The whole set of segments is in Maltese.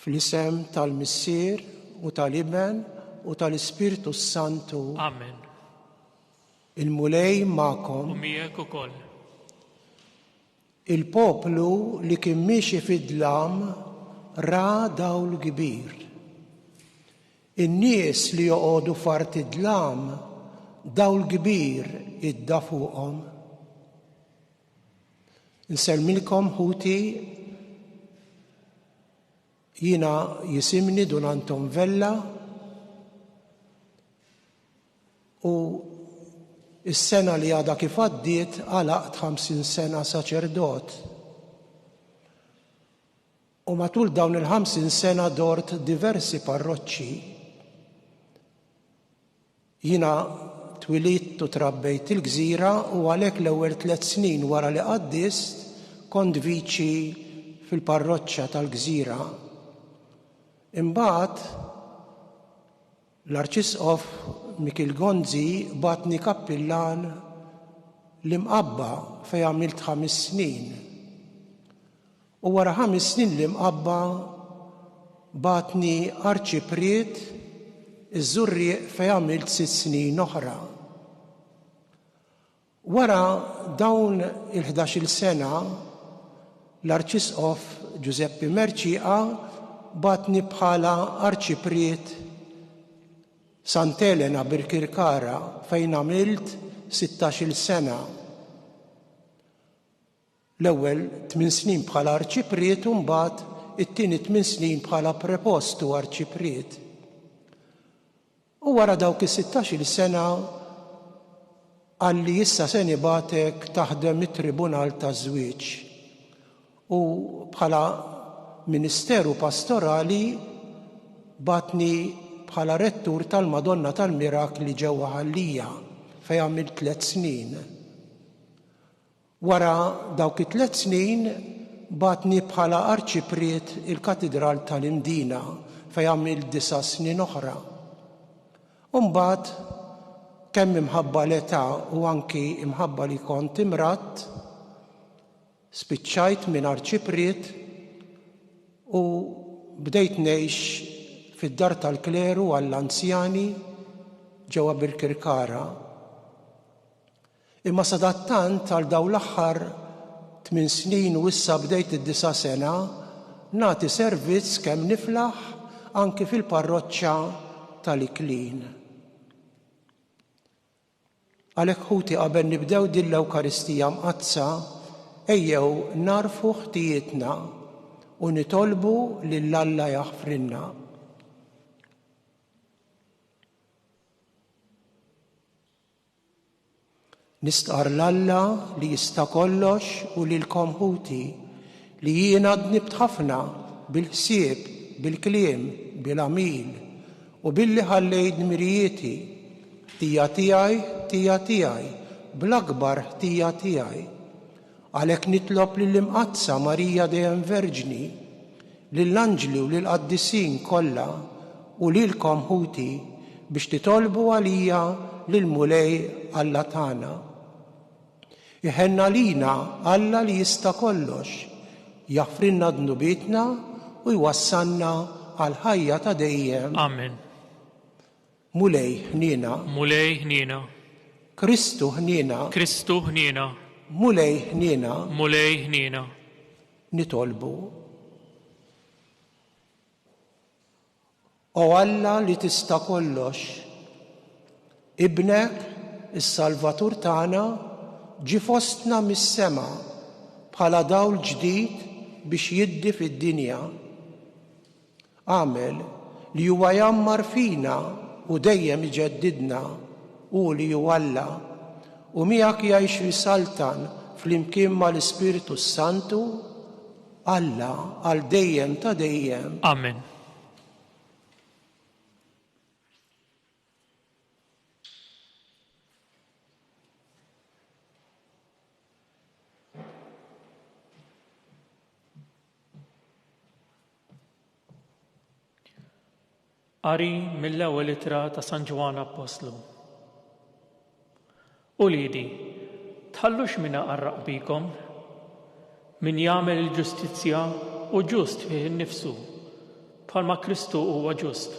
Fl-isem tal-Missier u tal-Ibn u tal-Ispiritu Santu. Amen. Il-mulej ma'kom. U miegħek ukoll. Il-poplu li kien miexi fid-dlam ra dawl kbir. In-nies li joqogħdu fart id-dlam dawl kbir idda fuqhom. Nsellmilkom ħuti jiena jisimni Dunanton Vella u is-sena li għadha kif għaddiet għalaqt 50 sena saċerdot. U matul dawn il-50 sena dort diversi parroċċi. Jiena twilidt u trabbejt il-Gżira u għalhekk l-ewwel 3 snin wara li qaddist kont viċi fil-parroċċa tal-Gżira. Imbagħad l-Arċisqof Mikil Gonzi batni kappillan l-Imqabba fejn għamilt 5 snin. U wara 5 snin l-Imqabba batni arċipriet iż-Żurrieq fejn għamilt 6 snin oħra. Wara dawn il-11 sena l-Arċisqof Giuseppe Merċiqa batni bħala arċipriet Sant'Elena Birkirkara fejn għamilt 16 sena. L-ewwel 8 snin bħala arċipriet u mbagħad it-tieni 8 snin bħala prepostu arċipriet. U wara dawk is-16 sena għalli issa se nibatek taħdem it-Tribunal taż-Żwieġ. U bħala Ministeru Pastorali batni bħala rettur tal-Madonna tal-Mirakli ġewwa Ħallija fejn għamilt 3 snin. Wara dawk it-3 snin batni bħala arċipriet il-Katedral tal-Imdina fejn għamilt 9 snin oħra. U mbagħad kemm imħabba l-età u anki imħabba li kont imratt spiċċajt minn arċipriet u bdejt ngħix fid-dar tal-kleru għall-anzjani ġewwa Birkirkara. Imma sadattant għal dawn l-aħħar 8 snin u issa bdejt id-9 sena nagħti servizz kemm niflaħ anki fil-parroċċa tal-Iklin. Għalhekk ħuti qabel nibdew din l-Ewkaristija mqazza ejjew narfu ħtijietna u nitolbu lil Alla jaħfrinna. Nistqar l-Alla li jista' kollox u lilkom ħuti li jiena dnibt ħafna bil-ħsieb, bil-kliem, bil-għamil u billi ħallejt dmirijieti tija tiegħi bl-akbar ħtija tiegħi. Għalhekk nitlob lill-Imqazza Marija Dejjem Verġni, lill-Anġli u lill-Qaddisin kollha u lilkom ħuti biex titolbu għalija lill-Mulej Alla tagħna. Iħenna lina Alla li jista' kollox, jaħfrinna dnubietna u jwassalna għal ħajja ta' dejjem. Amen. Mulej ħniena. Mulej ħniena. Kristu ħniena. Kristu ħniena. Mulej ħniena. Mulej ħniena. Nitolbu. O Alla li tista' kollox, Ibnek, is-Salvatur tagħna, ġi fostna mis-sema bħala dawl ġdid biex jiddi fid-dinja. Għamel li huwa jammar fina u dejjem iġeddidna u li hu Alla u miegħek jgħix risaltan flimkien mal-Ispiritu Santu Alla għal dejjem ta' dejjem. Amen. Qari mill-ewwel ittra ta' San Ġwan Apostlu. Uliedi, tħallux min aqarraq bikom, min jagħmel il-ġustizzja u ġust fih innifsu, bħalma Kristu huwa ġust.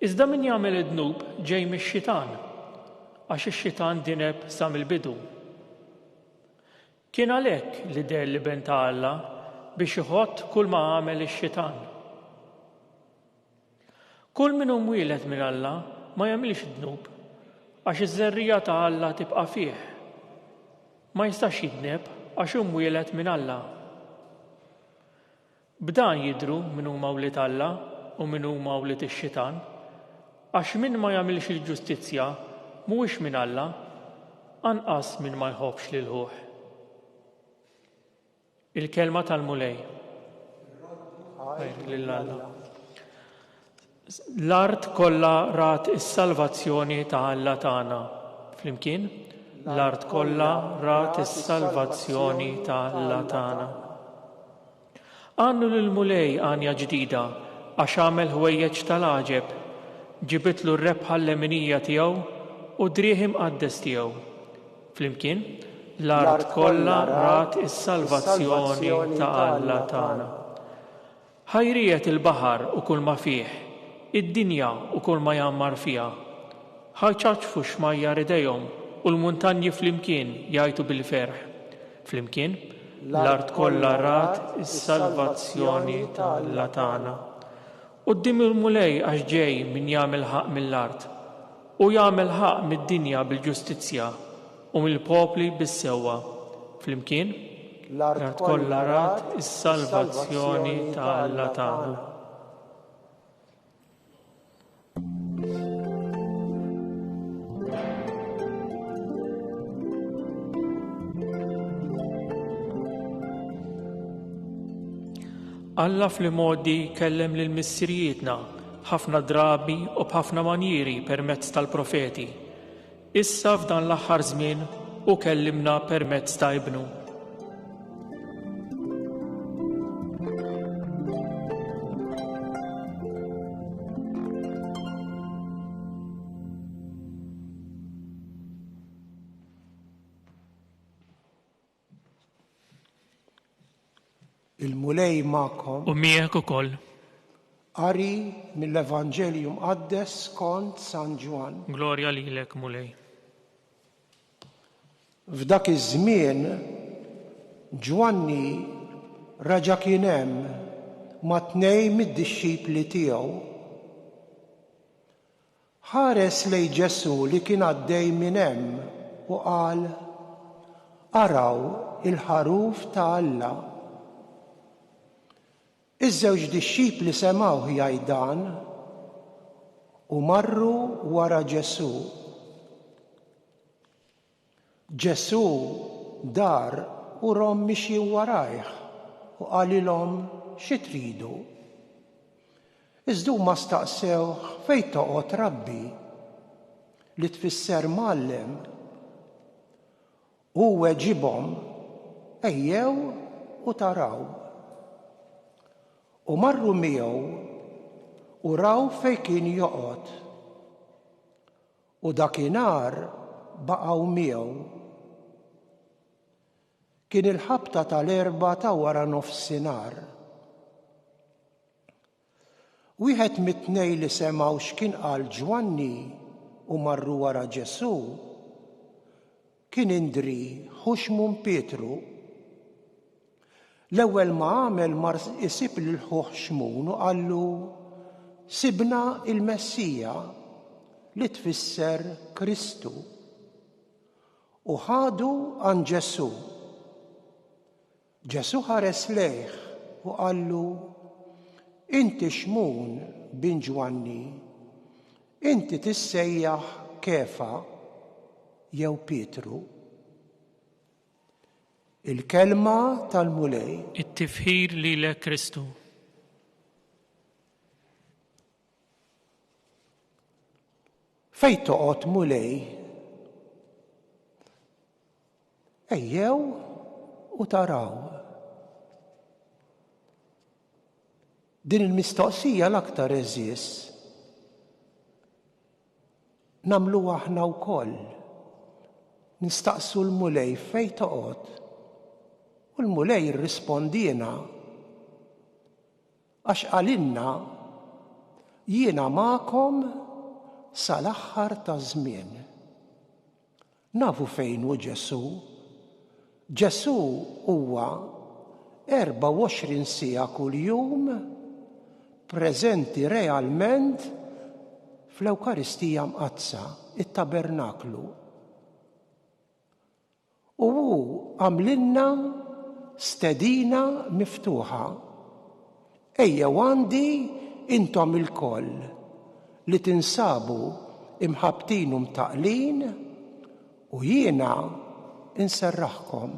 Iżda min jagħmel id-dnub ġej mix-xitan, għax ix-xitan dineb sa mill-bidu. Kien għalhekk li der l-iben ta' Alla biex iħodd kull ma għamel ix-xitan. Kull min hu mwieled minn Alla ma jagħmilx id-dnub, għax iż-żerrija ta' Alla tibqa' fih. Ma jistax jidneb għax hu mwieled minn Alla. B'dan jidhru min huma wlied Alla u min huma wlied ix-xitan, għax min ma jagħmilx il-ġustizzja mhuwiex minn Alla, anqas min ma jħobbx lil ħuh. Il-kelma tal-mulej. L-art kollha rat is-salvazzjoni ta' Alla tagħna. Flimkien? L-art kollha rat is-salvazzjoni ta' Alla tagħna. Għannu lill-mulej għanja ġdida għax għamel ħwejjeġ tal-għaġeb, ġibitlu r-rebħa l-leminija tiegħu u drieħi mqaddes tiegħu. Flimkien? L-art kollha rat is-salvazzjoni ta' Alla tagħna. Ħajriet il-baħar u kull ma fih, id-dinja u kull ma jammar fiha. Ħajċaċfu xmajjar idejhom u l-muntanji flimkien jgħidu bil-ferħ. Flimkien, l-art kollha rat is-salvazzjoni ta' Alla tagħna. Quddiem il-mulej għax ġej min jagħmel ħaq mill-art u jagħmel ħaq mid-dinja bil-ġustizzja u mill-popli bis-sewwa. Flimkien, l-art kollha rat is-salvazzjoni ta' Alla tagħna. Alla fl-modi kellem lil missirietna ħafna drabi u b'ħafna manjieri permezz tal-profeti. Issa f'dan l-aħħar żmien u kellimna permezz ta' Ibnu. Il-mulej ma'kom U miegħek ukoll. qari mill-Evanġelju mqaddes skont San Ġwan. Glorja lilek, mulej. F'dak iż-żmien Ġwanni raġa kien hemm ma' 2 mid-dixxipli tiegħu. Ħares lejn Ġesu li kien għaddej minn hemm u qal: Araw il-ħaruf ta' Alla. Iż-żewġ dixxipli semgħuh jgħid dan u marru wara Ġesu. Ġesu dar u rom mixjin warajh u qalilhom xi tridu. Iżda huma staqsewh fejn toqgħod Rabbi li tfisser Muallim. U weġibhom ejjew u taraw. U marru miegħu u raw fejn kien joqgħod. U dakinhar baqgħu miegħu. Kien il-ħabta tal-4 ta' wara nofsinhar. Wieħed mit-2 li semgħu x'kien qal Ġwanni u marru wara Ġesu kien Indri ħu x'mun Pietru. L-ewwel ma għamel mar isib lil ħuh xmun u qallu: Sibna il-Messija li tfisser Kristu. U ħadu għan Ġesu. Ġesu ħares lejh u qallu: Inti xmun bin Ġwanni, inti tissejjaħ Kefa jew Pietru. Il-kelma tal-mulej. It-tifħir lilek Kristu. Fejn toqgħod mulej? Ejjew u taraw. Din il-mistoqsija l-aktar eżis nagħmlu aħna wkoll. Nistaqsu l-mulej fejn toqgħod. U l-mulej irrispondina: għax għalinna jiena magħkom sal-aħħar ta' żmien. Nafu fejn hu Ġesu. Ġesu huwa 24 siegħa kuljum preżenti realment fl-Ewkaristija mqazza, it-tabernaklu. U hu għamlilna stedina miftuħa. Ejjew għandi intom il-koll li tinsabu imħabtin u mtaqlin u jiena inserraħkom.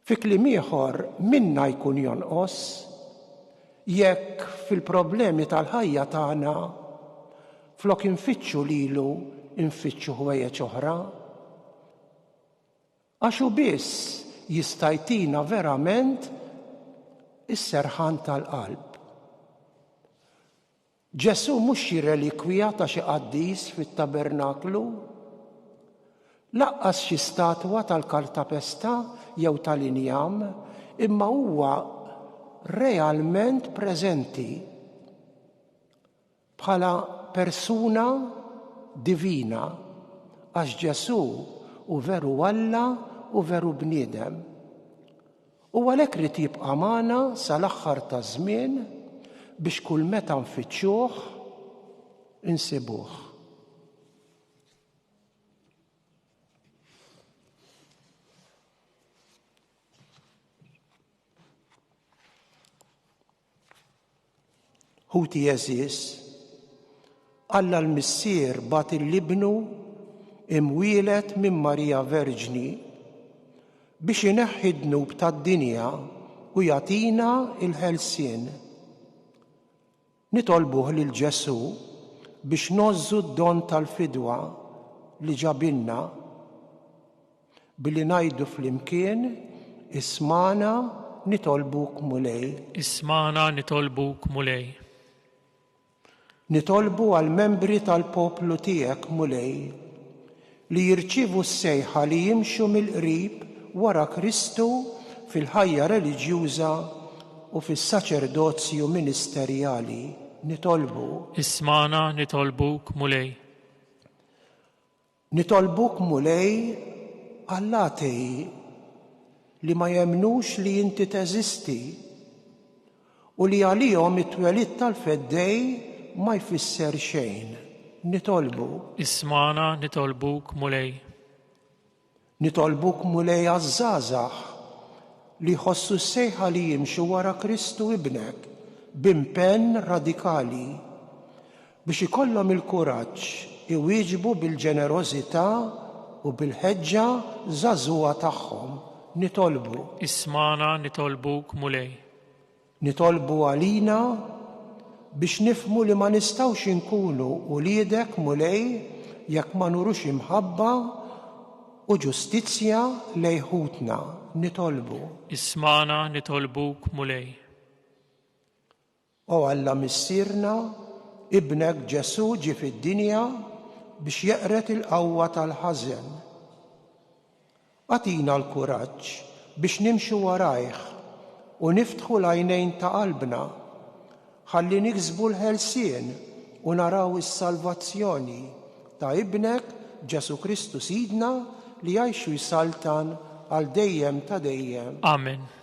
Fi kliem ieħor minna jkun jonqos jekk fil-problemi tal-ħajja tagħna flok infittxu lilu infittxu ħwejjeġ oħra. Għax hu biss jista' jtina verament is-serħan tal-qalb. Ġesu mhux xi relikwija ta' xi qaddis fit-tabernaklu, laqqas xi statwa tal-Kartapesta jew tal-injam, imma huwa realment preżenti bħala persuna divina għax Ġesu u veru Alla u veru bniedem. U għalhekk rid jibqa' magħna sal-aħħar ta' żmien biex kull meta nfittxuh insibuh. Ħuti Jeżis, Alla l-Missier bat il-libnu imwielet minn Marija Verġni biex ineħħi d-dnub tad-dinja u jagħtina l-ħelsien. Nitolbuh lil Ġesu biex nożżu d-don tal-fidwa li ġabilna billi ngħidu flimkien ismana nitolbuk mulej. Ismana nitolbuk mulej. Nitolbu għal-membri tal-poplu tiegħek mulej li jirċievu s-sejħa li jimxu mill-qrib wara Kristu fil-ħajja reliġjuża u fis-saċerdozju ministerjali. Nitolbu. Ismana nitolbuk mulej. Nitolbuk mulej għall-atej li ma jemnux li inti teżisti u li għalihom it-twelid tal-feddej ma jfisser xejn. Nitolbu. Ismana nitolbuk mulej. Nitolbuk mulej għaż-żgħażagħ li jħossu s-sejħa li jimxu wara Kristu ibnek b'impenn radikali biex ikollhom il-kuraġġ iwieġbu bil-ġenerożità u bil-ħeġġa żagħżugħa tagħhom. Nitolbu. Ismana nitolbuk mulej. Nitolbu għalina biex nifhmu li ma nistgħux inkunu uliedek mulej jekk ma nurux imħabba u ġustizzja lejn ħutna. Nitolbu. Ismana nitolbuk mulej. O Alla missierna, ibnek Ġesu ġie fid-dinja biex jeqret il-qawwa tal-ħażen. Għatina l-kuraġġ biex nimxu warajh u niftħu l-għajnejn ta' qalbna ħalli niksbu l-ħelsien u naraw is-salvazzjoni ta' ibnek Ġesu Kristu Sidna li jgħixu jsaltan għal dejjem ta' dejjem. Amen.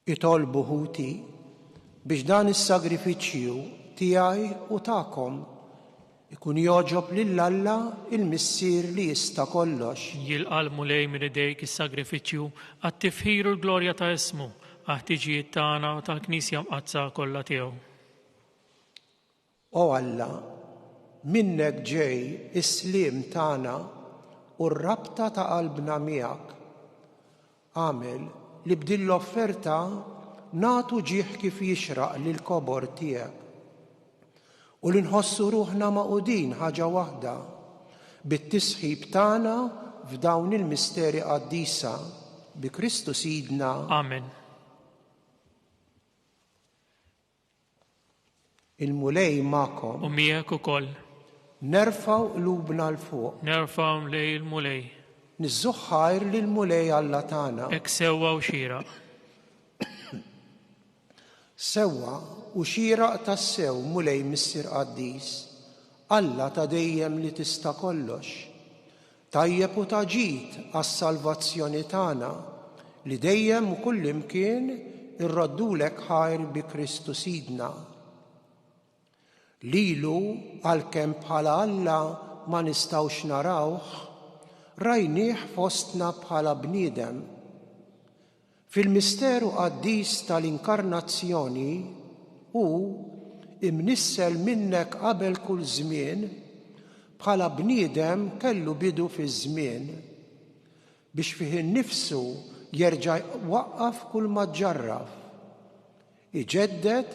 itolbu ħuti biex dan is-sagrifiċċju tiegħi u tagħkom ikun joġob lill-Alla il-Missier li jista' kollox. Jilqal mulej minn idejk is-sagrifiċċju għat-tifħir u l-glorja ta' ismu għat-tiġijiet tagħna u tal-Knisja mqazza kollha tiegħu. O Alla, minnek ġej is-sliem tagħna u r-rabta ta' qalbna miegħek. Għamel li b'din l-offerta nagħtu ġieħ kif jixraq lil kobor tiegħek. U li nħossu ruħna maqudin ħaġa waħda bit-tisħib tagħna f'dawn il-misteri qaddisa bi Kristu Sidna. Amen. Il-mulej magħkom. U miegħek ukoll. Nerfaw qlubna l fuq. Nerfaw lej il-mulej. Niżżuħħajr lil mulej Alla tagħna. Hekk sewwa u xieraq. Sewwa u xieraq tas-sew mulej Missier Qaddis, Alla ta' dejjem li tista' kollox. Tajjeb u taġid għas-salvazzjoni tagħna li dejjem u kullimkien irroddulek ħajr bi Kristu Sidna. Lilu għalkemm bħala Alla ma nistgħux narawh, rajnieh fostna bħala bniedem. Fil-misteru qaddis tal-inkarnazzjoni hu imnissel minnek qabel kull żmien bħala bniedem kellu bidu fiż-żmien biex fih innifsu jerġa' waqqaf kull ma ġarraf, iġedded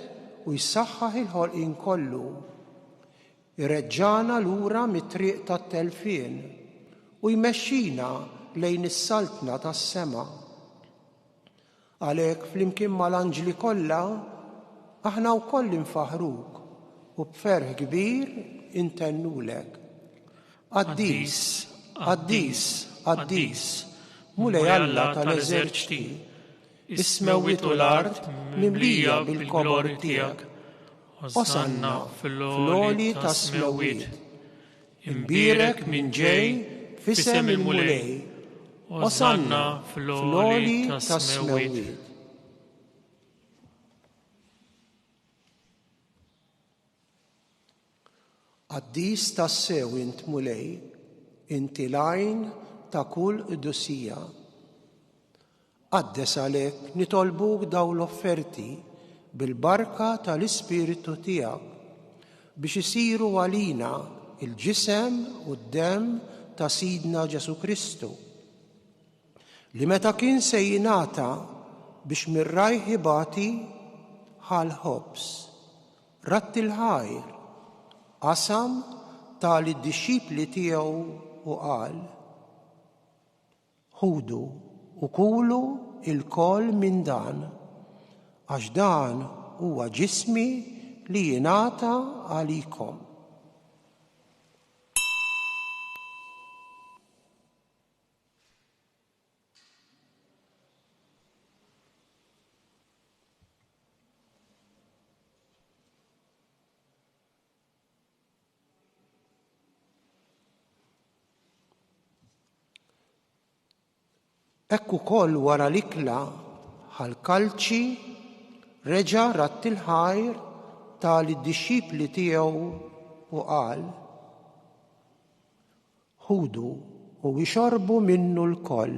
u jsaħħaħ il-ħolqien kollu, ireġġana lura mit-triq tat-telfien u jmexxina lejn is-saltna tas-sema. Għalhekk flimkien mal-anġli kollha aħna wkoll infaħruk u b'ferħ kbir intennulek. Qaddis, Qaddis, Qaddis, mulej Alla tal-eżerċiti, is-smewwiet u l-art mimlija bil-kobor tiegħek. Osanna fil-għoli tas-smewwiet. Imbierek minn ġej f'isem il-mulej. Osanna fil-għoli tas-smewwiet. Qaddis tas-sew int mulej, inti l-għajn ta' kull qdusija. Qaddes għalhekk nitolbuk dawn l-offerti bil-barka tal-Ispiritu tiegħek biex isiru għalina il-ġisem u d-demm ta' Sidna Ġesu Kristu, li meta kien se jingħata biex mir-rajħ ibati ħal ħobs, ratt il-ħajr, qasam tal-disċipli tiegħu u qal: ħudu u kulu il-kol minn dan, għax dan huwa ġismi li jingħata għalikom. Hekk ukoll wara l-ikla ħal-kalċi reġa' ratt il-ħajr tal-disċipli tiegħu u qal: ħudu u ixorbu minnu l-koll,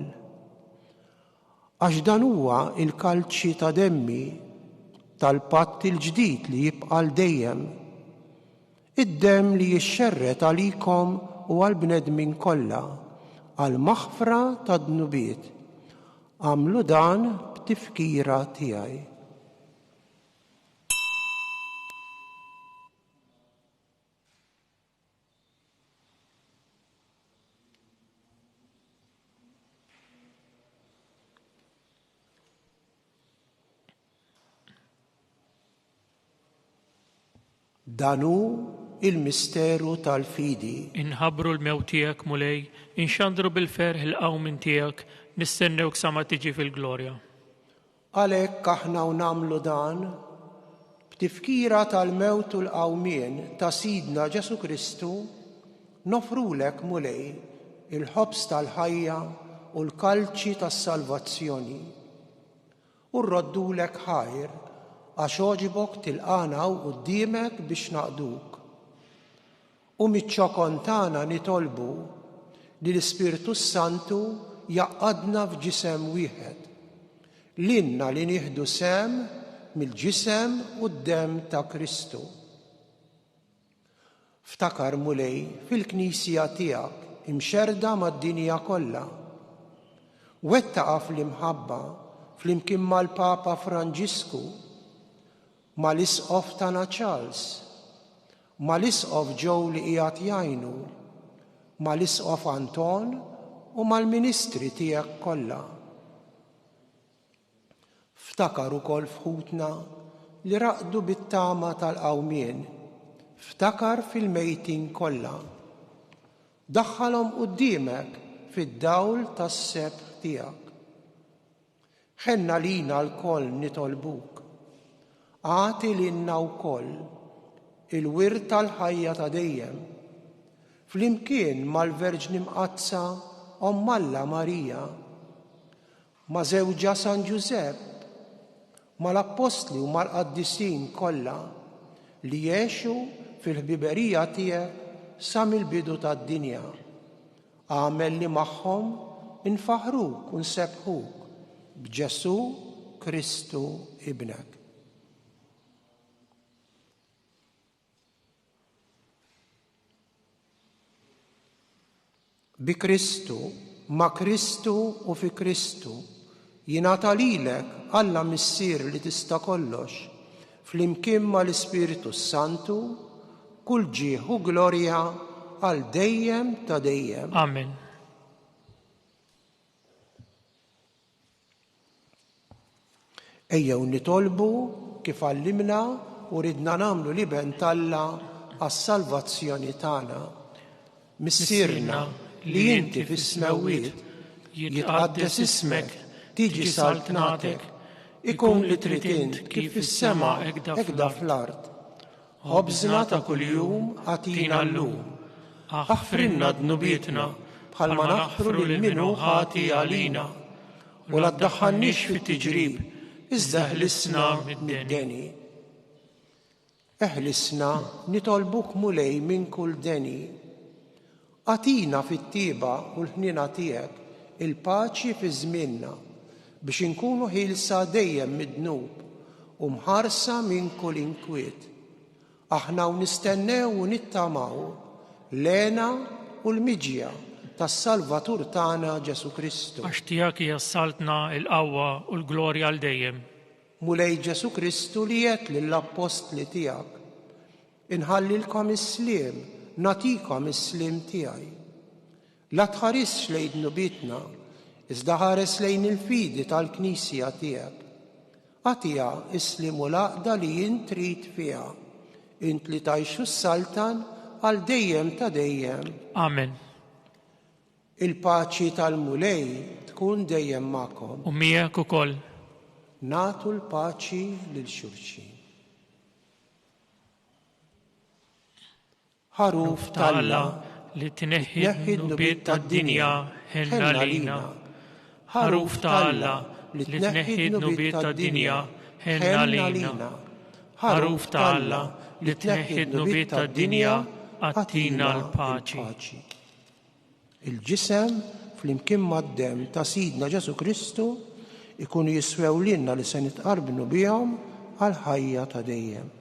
għax dan huwa il-kalċi ta' demmi tal-patt il-ġdid li jibqa' dejjem, id-demm li jixxerret għalikom u għall-bnedmin kollha għal maħfra tad-dnubiet. Għamlu dan b'tifkira tiegħi. Danu il-misteru tal-fidi. Inħabbru l-mew tiegħek mulej, inxandru bil-ferħ il-qawmin tiegħek, nistennewk sa ma tiġi fil-glorja. Għalhekk aħna nagħmlu dan b'tifkira tal-mewt u l-qawmien ta' Sidna Ġesu Kristu, nofrulek mulej il-ħobs tal-ħajja u l-kalċi tas-salvazzjoni. u rroddulek ħajr għax oġibok tilqana u quddiemek biex naqduk. U miċ-ċokon tagħna nitolbu li l-Ispiritu Santu jaqqadna f'ġisem wieħed, lilna li nieħdu sem mill-ġisem u d-demm ta' Kristu. Ftakar mulej fil-Knisja tiegħek imxerda mad-dinja kollha. Wettaqa fl-imħabba flimkien mal-Papa Franġisku, mal-Isqof tagħna Charles, mal-Isqof Joe li qiegħed jgħinu, mal-Isqof Anton u mal-Ministri tiegħek kollha. Ftakar ukoll fħutna li raqdu bit-tama tal-qawmien, ftakar fil-mejtin kollha. Daħħalhom quddiemek fid-dawl tas-sebħ tiegħek. Ħenna lina l-koll nitolbuk, għati lilna wkoll il-wirt tal-ħajja ta' dejjem, flimkien mal-Verġni Mqazza Omm Alla Marija, ma' żewġa San Ġusepp, mal-Apostli u mal-Qaddisin kollha li jgħixu fil-ħbiberija tiegħek sa mill-bidu tad-dinja. Għamel li magħhom infaħruk u nsebħuk b'Ġesu Kristu Ibnek. Bi Kristu, ma' Kristu u fi Kristu jingħata lilek Alla Missier li tista' kollox, flimkien mal-Ispiritu Santu, kull ġieħ u glorja għal dejjem ta' dejjem. Amen. Ejjew nitolbu kif għallimna u ridna nagħmlu liben Alla għas-salvazzjoni tagħna. Missierna li inti fis-smewwiet jitqaddes ismek, tiġi saltnatek, ikun li trid int kif fis-sema hekk fl-ard. Ħobżna ta' kuljum għatina llum, aħfrinna dnubietna bħalma naħfru lil min hu ħati għalina, u la ddaħħalniex fit-tiġrib, iżda ħlisna mid-deni. Eħlisna nitolbuk mulej minn kull deni. Għatina fit-tieba u l-ħnina tiegħek il-paċi fi żmienna biex inkunu ħilsa dejjem mid-dnub u mħarsa minn kull inkwiet. Aħna u nistennew u nittamaw l-għena u l-miġja tas-Salvatur tagħna Ġesu Kristu. Għax tiegħek hija saltna l-qawwa u l-glorja għal dejjem. Mulej Ġesu Kristu li jgħid lill-Apostli tiegħek, inħallilkom is-sliem, natikom is-sliem tiegħi. La tħarisx lejn dnubietna, iżda ħares lejn il-fidi tal-Knisja tiegħek. Għatija is-sliem u l-għaqda li jint trid fiha, int li tgħixu s-saltan għal dejjem ta' dejjem. Amen. Il-paċi tal-mulej tkun dejjem magħkom. U miegħek ukoll. Nagħtu l-paċi lil xulxin. Ħaruf tal-Alla li tneħħi d-nubiet tad-dinja ħenna lina. Ħaruf tal-Alla li tneħħi d-nubiet tad-dinja ħenna lina. Ħaruf tal-Alla li tneħħi d-nubiet tad-dinja għattina l-paċi. Il-ġisem flimkien mad-demm ta' Sidna Ġesu Kristu ikunu jiswew lilna li se nitqarbnu bihom għal ħajja ta' dejjem.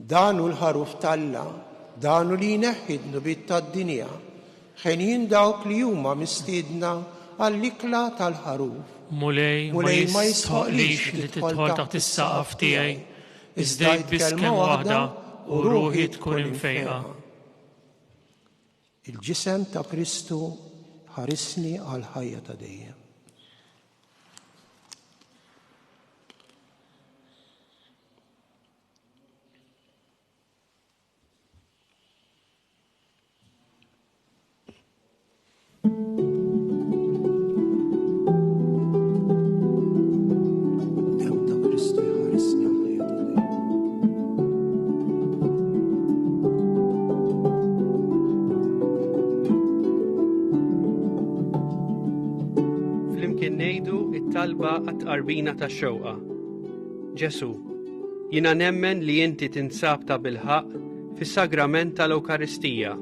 Danu l-ħaruf tal-Alla, danu li jneħħi d-nubiet tad-dinja, ħenjin dawk li huma mistiedna għall-ikla tal-ħaruf. Mulej ma jisħoqlix li tidħol taħt is-saqaf tiegħi, iżda biss kemm waħda u ruħi tkun imfejqa. Il-ġisem ta' Kristu ħarisni għal ħajja ta' dejjem. talba għat-qarbina tax-xewqa. Ġesu, jiena nemmen li inti tinsab ta' bilħaq fis-sagrament tal-Ewkaristija.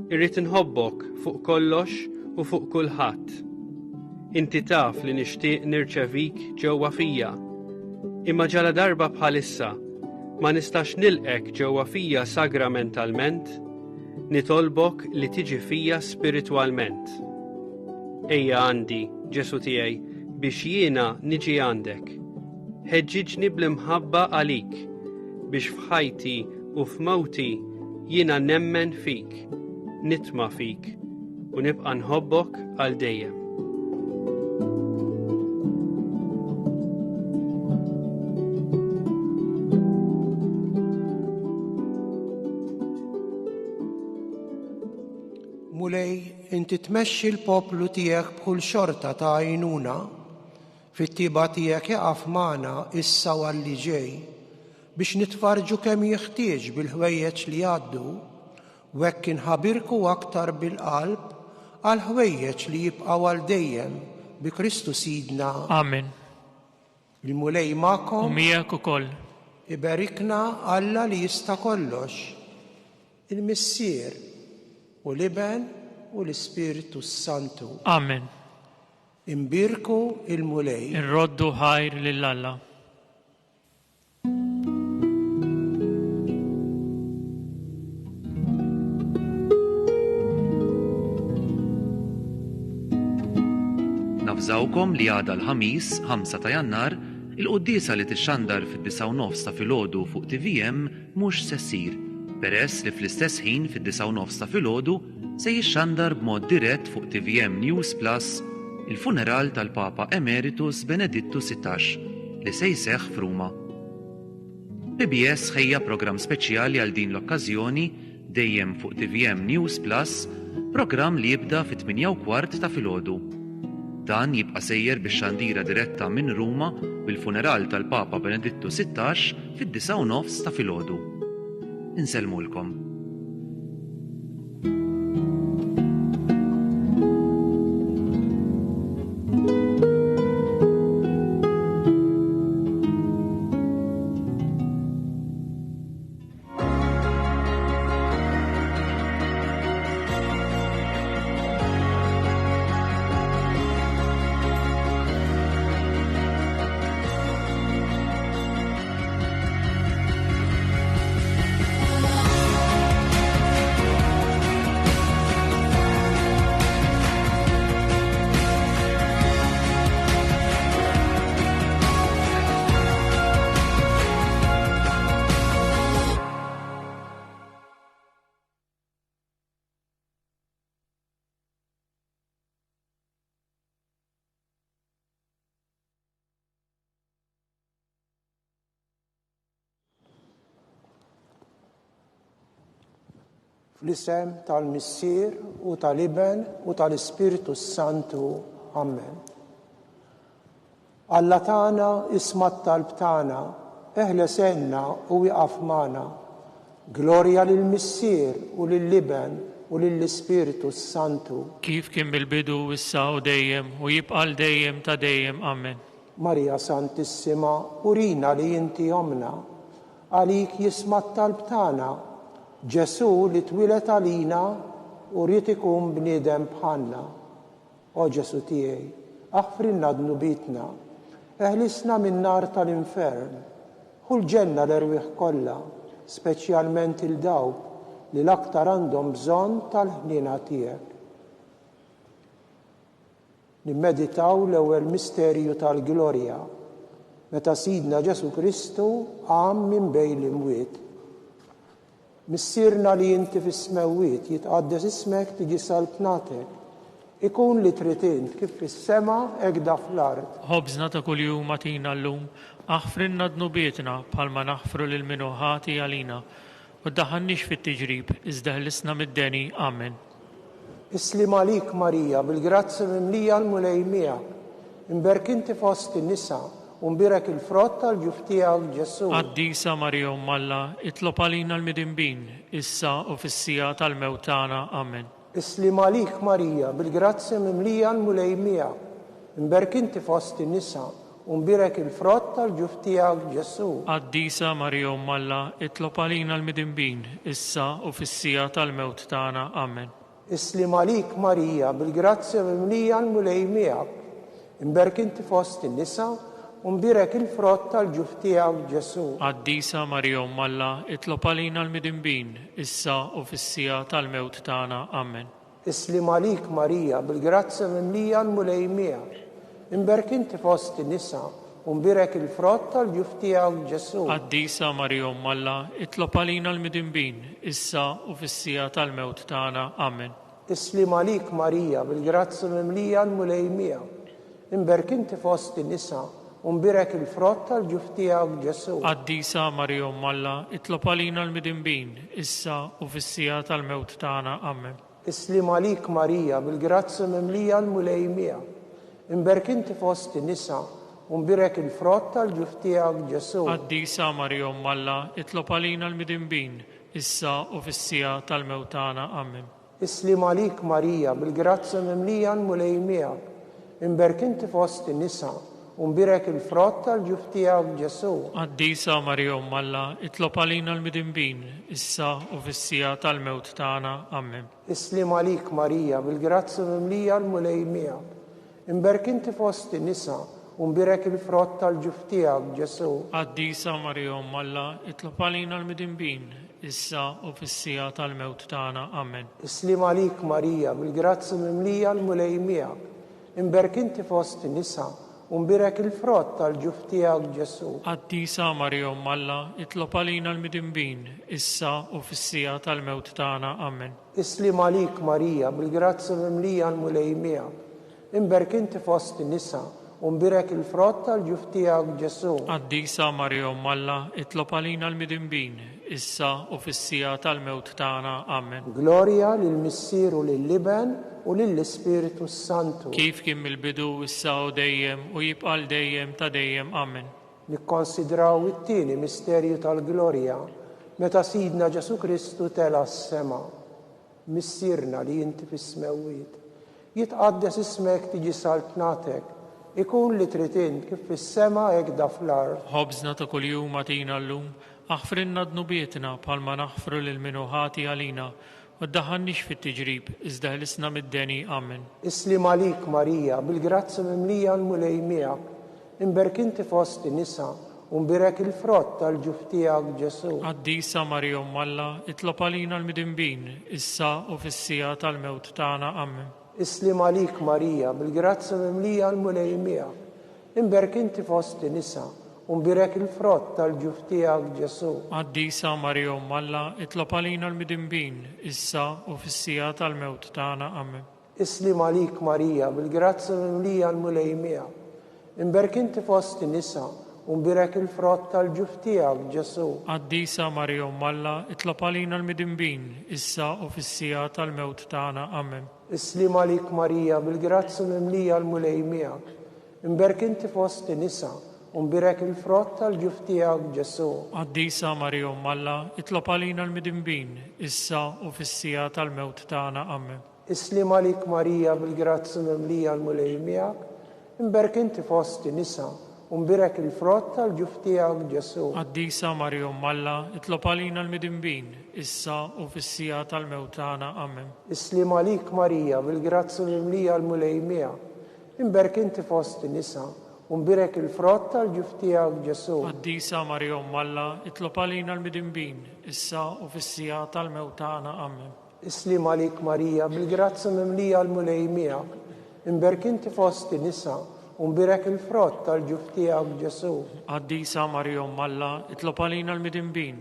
Irrid inħobbok fuq kollox u fuq kulħadd. Inti taf li nixtieq nirċevik ġewwa fija, imma ġala darba bħalissa ma nistax nilqek ġewwa fija sagramentalment, nitolbok li tiġi fija spiritwalment. Ejja għandi, Ġesu tiegħi, biex jiena niġi għandek. Ħeġġiġni bl-imħabba għalik, biex f'ħajti u f'mawti jiena nemmen fik, nitma fik, u nibqa' nħobbok għal dejjem. Mulej, inti tmexxi l-poplu tiegħek b'kull xorta ta' għajnuna, fit-tiba tiegħek jaqaf magħna issa u għalli ġej, biex nitfarġu kemm jeħtieġ bil-ħwejjeġ li għaddu, u hekk inħabirku aktar bil-qalb għal ħwejjeġ li jibqgħu għal dejjem bi Kristu Sidna. Amen. Il-mulej magħkom U miegħek ukoll. iberikna Alla li jista' kollox, il-Missier u l-Iben u l-Ispiritu Santu. Amen. Imbirku il-mulej. Irroddu ħajr lil Alla. Nafżawkom li għada l-ħamis, 5 ta' Jannar, il-qudiesa li tixxandar fid-9:09 ta' filgħodu fuq TVM mhux se ssir, peress li fl-istess ħin fid-9:09 ta' filgħodu se jixxandar b'mod dirett fuq TVM News Plus il-funeral tal-Papa Emeritus Benedittu 16 li se jseħħ f'Ruma. PBS ħejja programm speċjali għal din l-okkażjoni dejjem fuq TVM News Plus, programm li jibda fit-8:15 ta' filgħodu. Dan jibqa' sejjer bix-xandira diretta minn Ruma bil-funeral tal-Papa Benedittu 16 fid-9:09 ta' filgħodu. Insellmulkom. Fl-isem tal-Missier u tal-Iben u tal-Ispiritu Santu. Amen. Alla tagħna isma' t-talb tagħna, eħlesenna u wieqaf magħna. Glorja lill-Missier u lill-Iben u lill-Ispiritu Santu. Kif kien bil-bidu issa u dejjem u jibqa' dejjem ta' dejjem. Amen. Marija Santissima, urina li inti omna, għalik jisma' t-talb tagħna. Ġesu li twilet għalina u rrid ikun bniedem bħalna. O Ġesu tiegħi, aħfrilna dnubitna, eħlisna min-nar tal-infern, ħu l-ġenna l-erwieħ kollha, speċjalment il-dawk li l-aktar għandhom bżonn tal-ħniena tiegħek. Nimmeditaw l-ewwel misterju tal-glorja, meta Sidna Ġesu Kristu qam minn bejn l-imwiet. Missierna li inti fis-smewwiet, jitqaddes ismek, tiġi saltnatek. Ikun li trid int kif fis-sema hekk da fl-ard. Ħobżna ta' kuljum agħtina llum, aħfrilna dnubietna bħalma naħfru lil minnu ħati għalina, u ddaħħalniex fit-tiġrib, iżda ħlisna mid-deni. Amen. Islim għalik Marija, bil-grazzi mimlija l-mulej miegħek, imberk inti fost in-nisa, u mbirek il-frott tal-ġuf tiegħek Ġesu. Qaddisa Marija Umm Alla, itlob għalina l-midinbin, issa u fis-sija tal-mewt tagħna. Amen. Islim għalik Marija, bil-grazzi mimlija l-mulej miegħek, imberk inti fost in-nisa u mbarek il-frott tal-ġuf tiegħek Ġesu. Qaddisa Marija Umm Alla, itlob għalina l-midinbin, issa u fis-sija tal-mewt tagħna. Amen. Islim għalik Marija, bil-grazzja mimlija l-mulej miegħek. Imberk inti fost in-nisa u mbarek il-frott tal-ġuf tiegħek Ġesu. Qaddisa Marija Umm Alla, itlob għalina l-midinbin, issa u fis-sija tal-mewt tagħna. Amen. Islim għalik Marija, bil-grazzja mimlija l-mulej miegħek. Imberk inti fost in-nisa u mbarek il-frott tal-ġuf tiegħek Ġesu. Qaddisa Marija Umm Alla, itlob għalina l-midinbin, issa u fis-sija tal-mewt tagħna. Amen. Islim għalik Marija, bil-grazzja mimlija l-mulej miegħek. Imberk inti fost in-nisa u mbarek il-frott tal-ġuf tiegħek Ġesu. Qaddisa Marija Umm Alla, itlob għalina l-midinbin, issa u fis-sija tal-mewt tagħna. Amen. Islim għalik Marija, bil-grazzja mimlija l-mulej miegħek. Imberk inti fost in-nisa u mbarek il-frott tal-ġuf tiegħek Ġesu. Qaddisa Marija Umm Alla, itlob għalina l-midinbin, issa u fis-sija tal-mewt tagħna. Amen. Islim għalik Marija, bil-grazzja mimlija l-mulej miegħek. Imberk inti fost in-nisa u mbarek il-frott tal-ġuf tiegħek Ġesu. Qaddisa Marija Umm Alla, itlob għalina l-midinbin, issa u fis-sija tal-mewt tagħna. Amen. Islim għalik Marija, bil-grazzja mimlija l-mulej miegħek. Imberk inti fost in-nisa u mbarek il-frott tal-ġuf tiegħek Ġesu. Qaddisa Marija Umm Alla, itlob għalina l-midinbin, issa u fis-sija tal-mewt tagħna. Amen. Islim għalik Marija, bil-grazzja mimlija l-mulej miegħek. Imberk inti fost in-nisa u mbarek il-frott tal-ġuf tiegħek Ġesu. Qaddisa Marija Umm Alla, itlob għalina l-midinbin, issa u fis-sija tal-mewt tagħna. Amen. Islim għalik Marija, bil-grazzja mimlija l-mulej miegħek. Imberk inti fost in-nisa u mbarek il-frott tal-ġuf tiegħek Ġesu. Qaddisa Marija Umm Alla, itlob għalina l-midinbin, issa u fis-sija tal-mewt tagħna. Amen. Glorja lill-Missier u lill-Iben u lill-Ispiritu Santu. Kif kien mill-bidu issa u dejjem u jibqa' l dejjem ta' dejjem. Amen. Nikkonsidraw it-tieni misterju tal-glorja meta Sidna Ġesu Kristu tela s-sema. Missierna li inti fis-smewwiet. Jitqaddes ismek tiġi saltnatek, ikun li trid int kif fis-sema hekk da fl-ard. Ħobżna ta' kuljum agħtina llum, aħfrilna dnubietna bħalma naħfru lil min hu ħati għalina, u ddaħħalniex fit-tiġrib, iżda ħlisna mid-deni. Amen. Islim għalik Marija, bil-grazzja mimlija l-mulej miegħek. Imberk inti fost in-nisa u mbarek il-frott tal-ġuf tiegħek Ġesu. Qaddisa Marija Umm Alla, itlob għalina l-midinbin, issa u fis-sija tal-mewt tagħna. Amen. Islim għalik Marija, bil-grazzja mimlija l-mulej miegħek. Imberk inti fost in-nisa u mbarek il-frott tal-ġuf tiegħek Ġesu. Qaddisa Marija Umm Alla, itlob għalina l-midinbin, issa u fis-sija tal-mewt tagħna. Amen. Islim għalik Marija, bil-grazzja mimlija l-mulej miegħek. Imberk inti fost in-nisa u mbarek il-frott tal-ġuf tiegħek Ġesu. Qaddisa Marija Umm Alla, itlob għalina l-midinbin, issa u fis-sija tal-mewt tagħna. Amen. Islim għalik Marija, bil-grazzja mimlija l-mulej miegħek. Imberk inti fost in-nisa u mbarek il-frott tal-ġuf tiegħek Ġesu. Qaddisa Marija Umm Alla, itlob għalina l-midinbin, issa u fis-sija tal-mewt tagħna. Amen. Islim għalik Marija, bil-grazzja mimlija l-mulej miegħek. Imberk inti fost in-nisa u mbarek il-frott tal-ġuf tiegħek Ġesu. Qaddisa Marija Umm Alla, itlob għalina l-midinbin, issa u fis-sija tal-mewt tagħna. Amen. Islim għalik Marija, bil-grazzja mimlija l-mulej miegħek. Imberk inti fost in-nisa u mbarek il-frott tal-ġuf tiegħek Ġesu. Qaddisa Marija Umm Alla, itlob għalina l-midinbin, issa u fis-sija tal-mewt tagħna. Amen. Islim għalik Marija, bil-grazzja mimlija l-mulej miegħek. Imberk inti fost in-nisa u mbarek il-frott tal-ġuf tiegħek Ġesu. Qaddisa Marija Umm Alla, itlob għalina l-midinbin,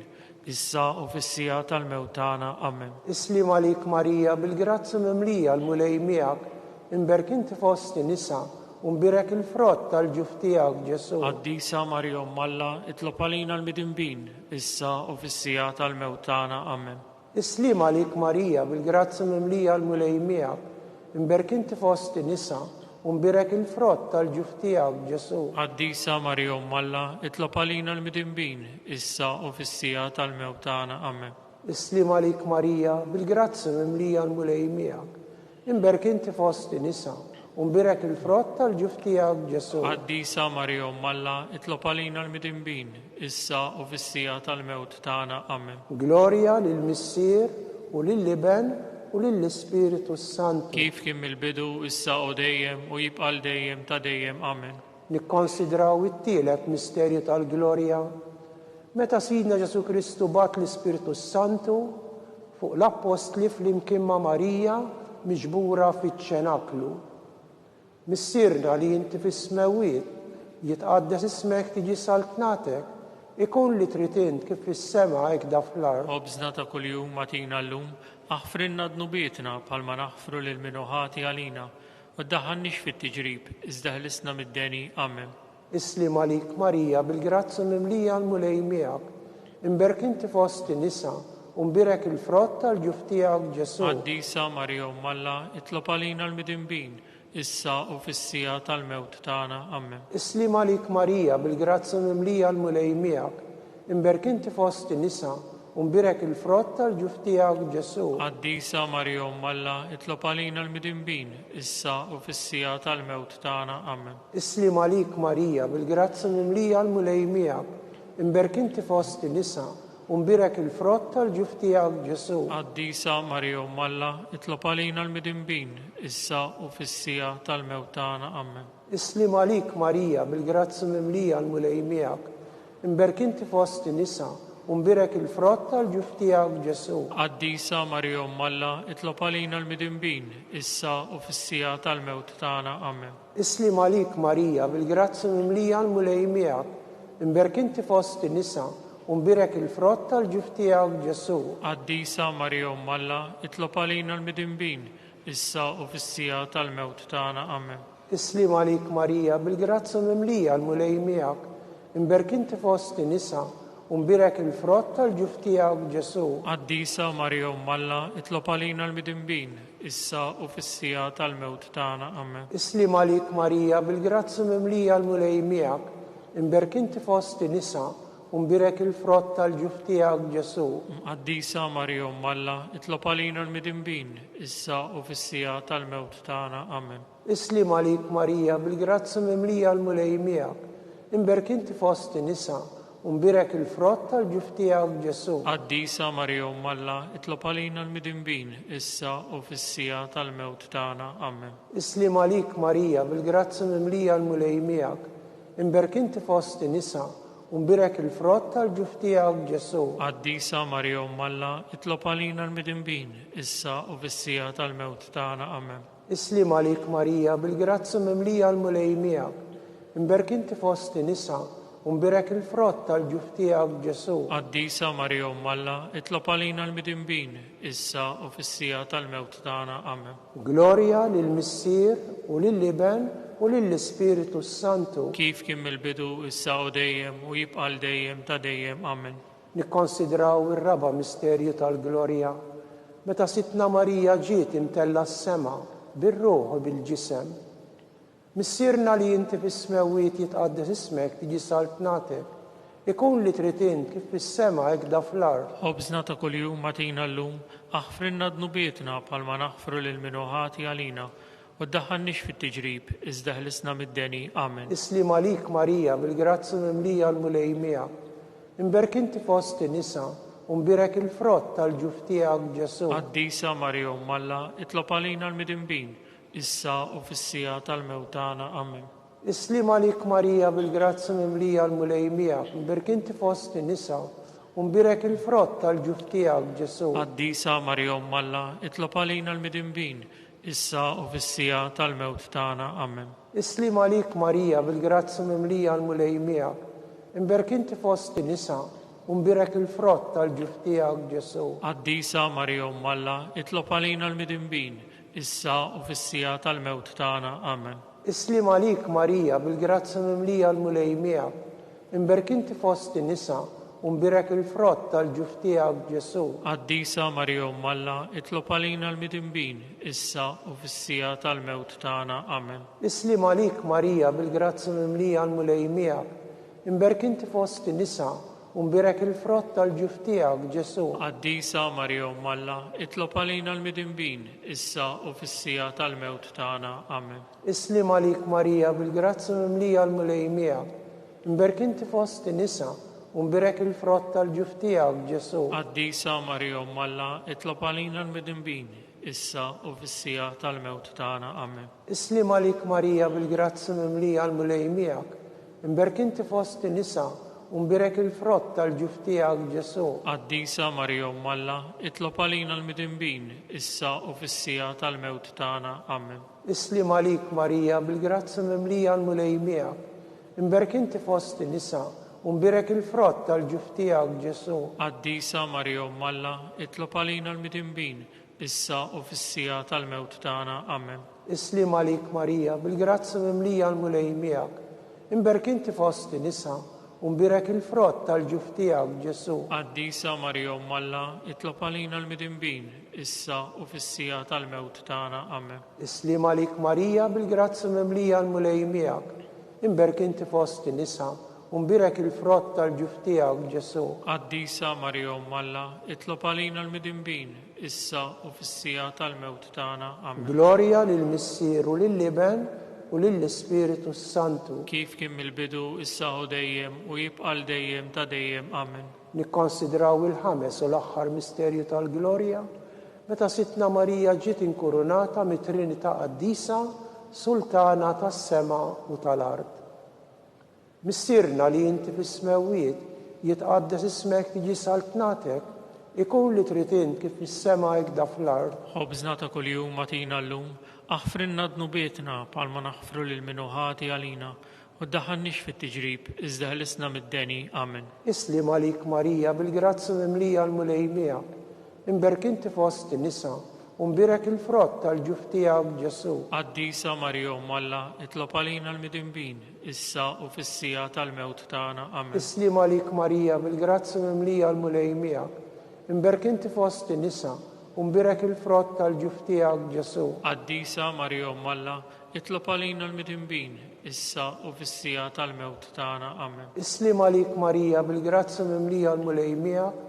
issa u fis-sija tal-mewt tagħna. Amen. Islim għalik Marija, bil-grazzja mimlija l-mulej miegħek. Imberk inti fost in-nisa u mbarek il-frott tal-ġuf tiegħek Ġesu. Qaddisa Marija Umm Alla, itlob għalina l-midinbin, issa u fis-sija tal-mewt tagħna. Amen. Islim għalik Marija, bil-grazzja mimlija l-mulej miegħek. Imberk inti fost in-nisa u mbarek il-frott tal-ġuf tiegħek Ġesu. Qaddisa Marija Umm Alla, itlob għalina l-midinbin, issa u fis-sija tal-mewt tagħna. Amen. Islim għalik Marija, bil-grazzja mimlija l-mulej miegħek. Imberk inti fost in-nisa ومبارك الفرط tal-ġuf tiegħek Ġesu. Qaddisa Marija Umm Alla, itlob għalina l-midinbin, issa u fis-sija tal-mewt tagħna. Amen. Gloria lill-Missier u lill-Iben u lill-Ispiritu Santu. Kif kien mill-bidu, issa u dejjem u jibqa' dejjem ta' dejjem. Amen. Nikkonsidraw it-tielet misterju tal-Glorja. Meta Sidna Ġesu Kristu bat l-Ispiritu Santu fuq l-Apostli flimkien ma' Marija miġbura fiċ-ċenaklu. Missierna li inti fis-smewiet jitqaddes ismek tiġi saltnatek, ikun li trid int kif fis-sema hekk da fl-ard. Obżna ta' kuljum matina llum, aħfrinna dnubietna bħalma naħfru lil minuħati għalina, u ddaħħalniex fit-tiġrib, iżda ħlisna mid-deni. Amen. Islim għalik Marija bil-grazzi mimlija l-mulej miegħek, imberk inti fost in-nisa u mbirek il-frott tal-ġuf tiegħek Ġesu. Qaddisa Marija Umm Alla, itlob għalina l-midinbin, issa u fis-sija tal-mewt tagħna. Amen. Islim għalik Marija bil-grazzi mimlija l-mulej miegħek, imberk inti fost in-nisa u mbirek il-frott tal-ġuf tiegħek Ġesu. Qaddisa Marija Umm Alla, itlob għalina l-midinbin, issa u fis-sija tal-mewt tagħna. Amen. Islim għalik Marija bil-grazzi mimlija l-mulej miegħek, imberk inti fost in-nisa u mbirek il-frott tal-ġuf tiegħek Ġesu. Qaddisa Marija Umm Alla, itlob għalina l-midinbin, issa u fis-sija tal-mewt tagħna. Amen. Islim għalik Marija bil-grazzi mimlija l-mulej miegħek, imberk inti fost in-nisa u mbirek il-frott tal-ġuf tiegħek Ġesu. Qaddisa Marija Umm Alla, itlob għalina l-midinbin, issa u fis-sija tal-mewt tagħna. Amen. Islim għalik Marija bil-grazzi mimlija l-mulej miegħek, imberk inti fost in-nisa u mbirek il-frott tal-ġuf tiegħek Ġesu. Qaddisa Marija Umm Alla, itlob għalina l-midinbin, issa u fis-sija tal-mewt tagħna. Amen. Islim għalik Marija bil-grazzi mimlija l-mulej miegħek, imberk inti fost in-nisa u mbirek il-frott tal-ġuf tiegħek Ġesu. Qaddisa Marija Umm Alla, itlob għalina l-midinbin, issa u fis-sija tal-mewt tagħna. Amen. Islim għalik Marija bil-grazzi mimlija l-mulej miegħek, imberk inti fost in-nisa u mbirek il-frott tal-ġuf tiegħek Ġesu. Qaddisa Marija Umm Alla, itlob għalina l-midinbin, issa u fis-sija tal-mewt tagħna. Amen. Islim għalik Marija bil-grazzi mimlija l-mulej miegħek, imberk inti fost in-nisa u mbirek il-frott tal-ġuf tiegħek Ġesu. Qaddisa Marija Umm Alla, itlob għalina l-midinbin, issa u fis-sija tal-mewt tagħna. Amen. Islim għalik Marija bil-grazzi mimlija l-mulej miegħek, imberk inti fost in-nisa u mbirek il-frott tal-ġuf tiegħek Ġesu. Qaddisa Marija Umm Alla, itlob għalina l-midinbin, issa u fis-sija tal-mewt tagħna. Amen. Islim għalik Marija bil-grazzi mimlija l-mulej miegħek, imberk inti fost in-nisa u mbirek il-frott tal-ġuf tiegħek Ġesu. Qaddisa Marija Umm Alla, itlob għalina l-midinbin, issa u fis-sija tal-mewt tagħna. Amen. Gloria lill-Missier u lill-Iben u lill-Ispiritu Santu. Kif kien mill-bidu, issa u dejjem u jibqa' dejjem ta' dejjem. Amen. Nikkonsidraw ir-raba' misterju tal-Glorja. Meta Sitna Marija ġiet imtella s-sema bir-ruħ u bil-ġisem. Missierna li inti fis-smewiet jitqaddes ismek tiġi saltnatek, ikun li trid int kif fis-sema hekk da fl-ard. Obżna ta' kuljum matina llum, aħfrinna dnubietna bħalma naħfru lil minuħati għalina, u ddaħħalniex fit-tiġrib, iżda ħlisna mid-deni. Amen. Islim għalik Marija bil-grazzi mimlija l-mulej miegħek, imberk inti fost in-nisa u mbirek il-frott tal-ġuf tiegħek Ġesu. Qaddisa Marija Umm Alla, itlob għalina l-midinbin, issa u fis-sija tal-mewt tagħna. Amen. Islim għalik Marija bil-grazzi mimlija l-mulej miegħek, imberk inti fost in-nisa u mbirek il-frott tal-ġuf tiegħek Ġesu. Qaddisa Marija Umm Alla, itlob għalina l-midinbin, issa u fis-sija tal-mewt tagħna. Amen. Islim għalik Marija bil-grazzi mimlija l-mulej miegħek, imberk inti fost in-nisa u mbirek il-frott tal-ġuf tiegħek Ġesu. Qaddisa Marija Umm Alla, itlob għalina l-midinbin, issa u fis-sija tal-mewt tagħna. Amen. Islim għalik Marija bil-grazzi mimlija l-mulej miegħek, imberk inti fost in-nisa u mbirek il-frott tal-ġuf tiegħek Ġesu. Qaddisa Marija Umm Alla, itlob għalina l-midinbin, issa u fis-sija tal-mewt tagħna. Amen. Islim għalik Marija bil-grazzi mimlija l-mulej miegħek, imberk inti fost in-nisa unbirek il-frott tal-ġuf tiegħek Ġesu. Qaddisa Marja Umm Alla, itlob għalina l-midinbin, issa u fis-sija tal-mewt tagħna. Amen. Islim għalik Marija bil-grazzi mimlija l-mulej miegħek. Imberk inti fost in-nisa, unbirek il-frott tal-ġuf tiegħek Ġesu. Qaddisa Marja Umm Alla, itlob għalina l-midinbin, issa u fis-sija tal-mewt tagħna. Amen. Islim għalik Marija bil-grazzi mimlija l-mulej miegħek. Imberk inti fost in-nisa, unbirek il-frott tal-ġuf tiegħek Ġesu. Qaddisa Marja Umm Alla, itlob għalina l-midinbin, issa u fis-sija tal-mewt tagħna. Amen. Islim għalik Marija bil-grazzi mimlija l-mulej miegħek. Imberk inti fost in-nisa, unbirek il-frott tal-ġuf tiegħek Ġesu. Qaddisa Marja Umm Alla, itlob għalina l-midinbin, issa u fis-sija tal-mewt tagħna. Amen. Islim għalik Marija bil-grazzi mimlija l-mulej miegħek. Imberk inti fost in-nisa, unbirek il-frott tal-ġuf tiegħek Ġesu. Qaddisa Marja Umm Alla, itlob għalina l-midinbin, issa u fis-sija tal-mewt tagħna. Amen. Islim għalik Marija bil-grazzi mimlija l-mulej miegħek. Imberk inti fost in-nisa, unbirek il-frott tal-ġuf tiegħek Ġesu. Qaddisa Marja Umm Alla, itlob għalina l-midinbin, issa u fis-sija tal-mewt tagħna. Amen. Glorja lill-Missieru lill-Liben u lill-Ispiritu Santu. Kif kien mill-bidu, issa u dejjem u jibqal dejjem ta' dejjem. Amen. Nikkonsidraw il-ħames u l-aħħar misterju tal-Glorja meta Sitna Marija ġiet inkurunata mit-Trinità Qaddisa, Sultana tas-sema u tal-ard. Missierna li inti fis-smewwiet jitqaddes ismek tiġi saltnatek, ikun li trid int kif fis-sema hekk fl-ard. Ħobżna ta' kuljum agħtina llum, aħfrinna dnubietna bħalma naħfru lil minuħati għalina u ddaħħalniex fit-tiġrib, iżda ħlisna mid-deni. Amen. Islim għalik Marija bil-grazzi mimlija l-mulej miegħek. Imberk inti fost in-nisa, unbirek il-frott tal-ġuf tiegħek Ġesu. Qaddisa Marja Umm Alla, itlob għalina l-midinbin, issa u fis-sija tal-mewt tagħna. Amen. Islim għalik Marija bil-grazzi mimlija l-mulej miegħek. Imberk inti fost in-nisa, unbirek il-frott tal-ġuf tiegħek Ġesu. Qaddisa Marja Umm Alla, itlob għalina l-midinbin, issa u fis-sija tal-mewt tagħna. Amen. Islim għalik Marija bil-grazzi mimlija l-mulej miegħek.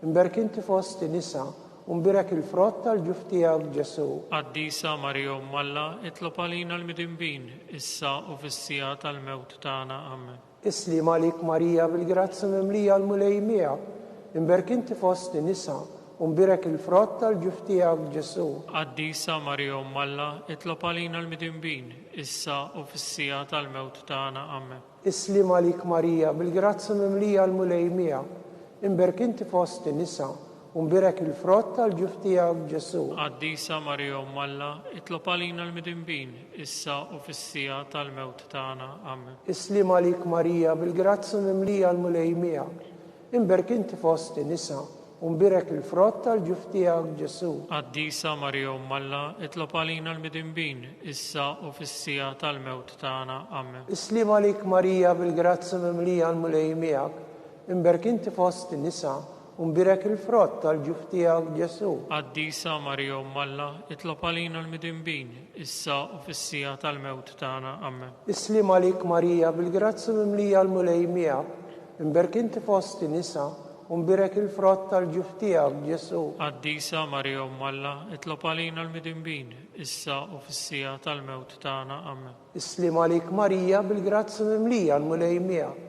Imberk inti fost in-nisa, unbirek il-frott tal-ġuf tiegħek Ġesu. Qaddisa Marja Umm Alla, itlob għalina l-midinbin, issa u fis-sija tal-mewt tagħna. Amen. Islim għalik Marija bil-grazzi mimlija l-mulej miegħek. Imberk inti fost in-nisa, unbirek il-frott tal-ġuf tiegħek Ġesu. Qaddisa Marja Umm Alla, itlob għalina l-midinbin, issa u fis-sija tal-mewt tagħna. Amen. Islim għalik Marija bil-grazzi mimlija l-mulej miegħek. Imberk inti fost in-nisa, unbirek il-frott tal-ġuf tiegħek Ġesu. Qaddisa Marja Umm Alla, itlob għalina l-midinbin, issa u fis-sija tal-mewt tagħna. Amen. Islim għalik Marija bil-grazzi mimlija l-mulej miegħek. Imberk inti fost in-nisa, unbirek il-frott tal-ġuf tiegħek Ġesu. Qaddisa Marja Umm Alla, itlob għalina l-midinbin, issa u fis-sija tal-mewt tagħna. Amen. Islim għalik Marija bil-grazzi mimlija l-mulej miegħek. Imberk inti fost in-nisa, unbirek il-frott tal-ġuf tiegħek Ġesu. Qaddisa Marja Umm Alla, itlob għalina l-midinbin, issa u fis-sija tal-mewt tagħna. Amen. Islim għalik Marija bil-grazzi mimlija l-mulej miegħek. Imberk inti fost in-nisa, unbirek il-frott tal-ġuf tiegħek Ġesu. Qaddisa Marja Umm Alla, itlob għalina l-midinbin, issa u fis-sija tal-mewt tagħna. Amen. Islim għalik Marija bil-grazzi mimlija l-mulej miegħek.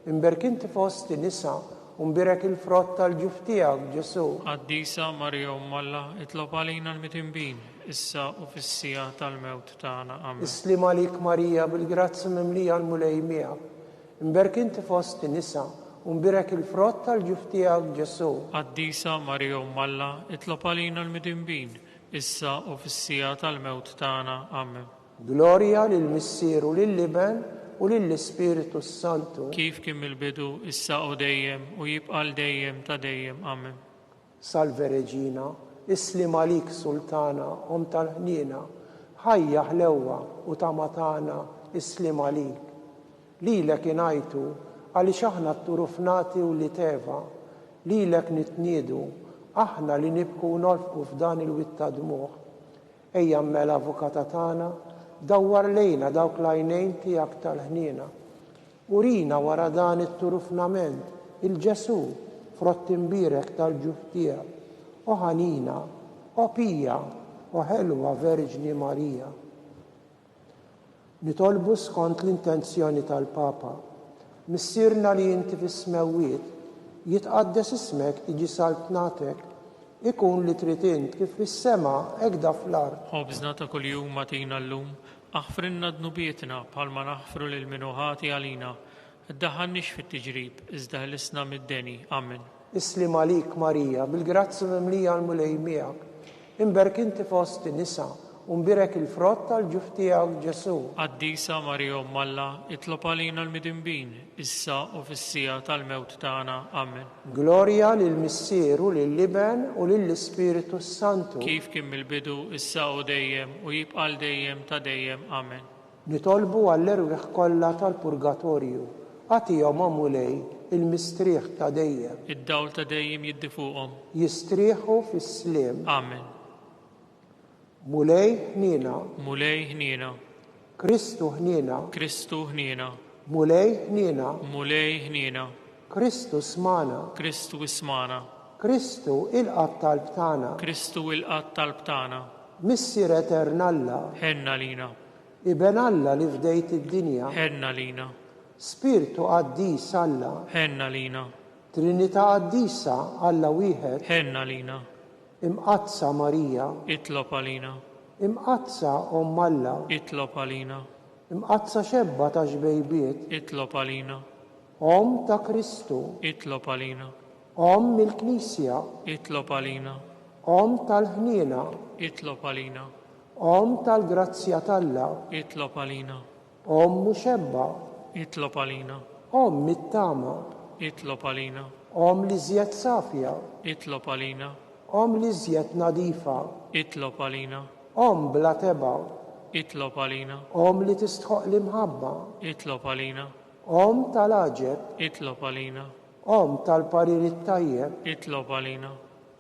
Imberk inti fost in-nisa, unbirek il-frott tal-ġuf tiegħek Ġesu. Qaddisa Marja Umm Alla, itlob għalina l-midinbin, issa u fis-sija tal-mewt tagħna. Amen. Islim għalik Marija bil-grazzi mimlija l-mulej miegħek. Imberk inti fost in-nisa, unbirek il-frott tal-ġuf tiegħek Ġesu. Qaddisa Marja Umm Alla, itlob għalina l-midinbin, issa u fis-sija tal-mewt tagħna. Amen. Glorja lill-Missieru lill-Liben u lill-Ispiritu Santu. Kif kien mill-bidu, issa u dejjem u jibqal dejjem ta' dejjem. Amen. Salve Reġina, islim għalik Sultana, tal-ħniena, ħajja ħlewwa u tamatana islim għalik. Lilek ingħajtu għaliex aħna t-turufnati u li teva, lilek nitniedu, aħna li nibku nolfku f'dan il-witta dmuħ. Ejja mela avukata tagħna, dawwar lejna dawk l-għajnejn tiegħek tal-ħniena. Urina wara dan it-turufnament il-Ġesu frott imbirek tal-ġuftija, o ħanina, o pija, o ħelwa Verġni Marija. Nitolbu skont l-intenzjoni tal-Papa, missirna li inti fis-smewwiet, jitqaddes ismek tiġi saltnatek, ikun li trid int kif fis-sema hekk da fl-ard. Ħobżna ta' kuljum atina llum, aħfrinna dnubietna bħalma naħfru lil minuħati għalina. Iddaħħalniex fit-tiġrib, iżda ħlisna mid-deni. Amen. Islim għalik Marija, bil-grazzi mimlija l-mulej miegħek, imberk inti fost nisa, u mbirek il-frott tal-ġuf tiegħek Ġesu. Qaddisa Marija Umm Alla, itlob għalina l-midinbin, issa u fis-sija tal-mewt tagħna. Amen. Glorja lill-Missieru, lill-Liben u lill-Ispiritu Santu. Kif kien mill-bidu, issa u dejjem u jibqa' dejjem ta' dejjem. Amen. Nitolbu għall-erwieħ kollha tal-Purgatorju, għatihom mulej il-mistrieħ ta' dejjem. Id-dawl ta' dejjem jiddi fuqhom. Jistrieħu fis-sliem. Amen. Mulej ħnina, Mulej ħniena, Kristu ħnina, Kristu ħniena, mulej ħnina, Mulej ħniena, Kristu smana, Kristu ismana, Kristu il-qatt tal-btana, Kristu il-qatt tal-btana, Missier Eternalla, ħenna lina, Iben Alla li fdejt id-dinja, ħenna lina, Spiritu qaddis Alla, ħenna lina, Trinità qaddisa Alla wieħed, ħenna lina, imqazza Marija, itlob għalina, imqazza Omm Alla, itlob għalina, imqazza xebba ta' xbejbiet, itlob għalina, Om ta' Kristu, itlob għalina, Om mill-Knisja, itlob għalina, Om tal-ħniena, itlob għalina, Om tal-grazzja talla, itlob għalina, Om muxebba, itlob għalina, Om mit-tama, itlob għalina, Om li żjed safja, itlob għalina, Om li żjed nadifa, itlob għalina, Om bla teba, itlob għalina, Om li tistħoq l-imħabba, itlob għalina, Om tal-aġeb, itlob għalina, Om tal-parir it-tajjeb, itlob għalina,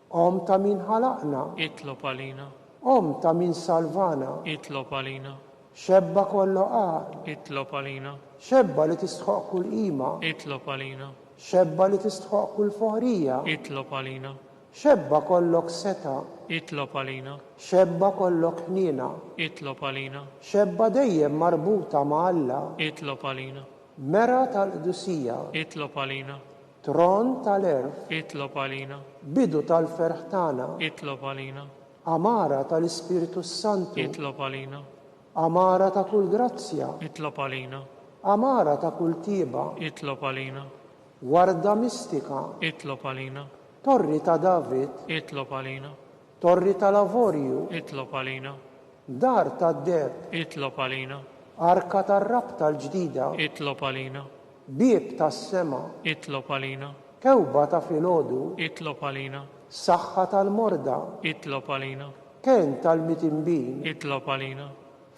Om ta' min ħalaqna, itlob għalina, Om ta' min salvana, itlob għalina, xebba kollu qal, itlob għalina, xebba li tistħoq kull qima, itlob għalina, xebba li tistħoq kull foħrija, itlob għalina, xebba kollok seta, itlob għalina, xebba kollok ħnina, itlob għalina, xebba dejjem marbuta ma' Alla, itlob għalina, mera tal-qdusija, itlob għalina, tron tal-erf, itlob għalina, bidu tal-ferħtana, itlob għalina, amara tal-Ispiritu Santu, itlob għalina, amara ta' kull grazzja, itlob għalina, amara ta' kull tiba, itlob għalina, warda mistika, itlob għalina, torri ta' David, itlob għalina, torri tal-Avorju, itlob għalina, dar tad-deb, itlob għalina, arka tar-rab tal-ġdida, itlob għalina, bieb tas-sema, itlob għalina, kewba ta' filgħodu, itlob għalina, saħħa tal-morda, itlob għalina, ken tal-mitimbin, itlob għalina,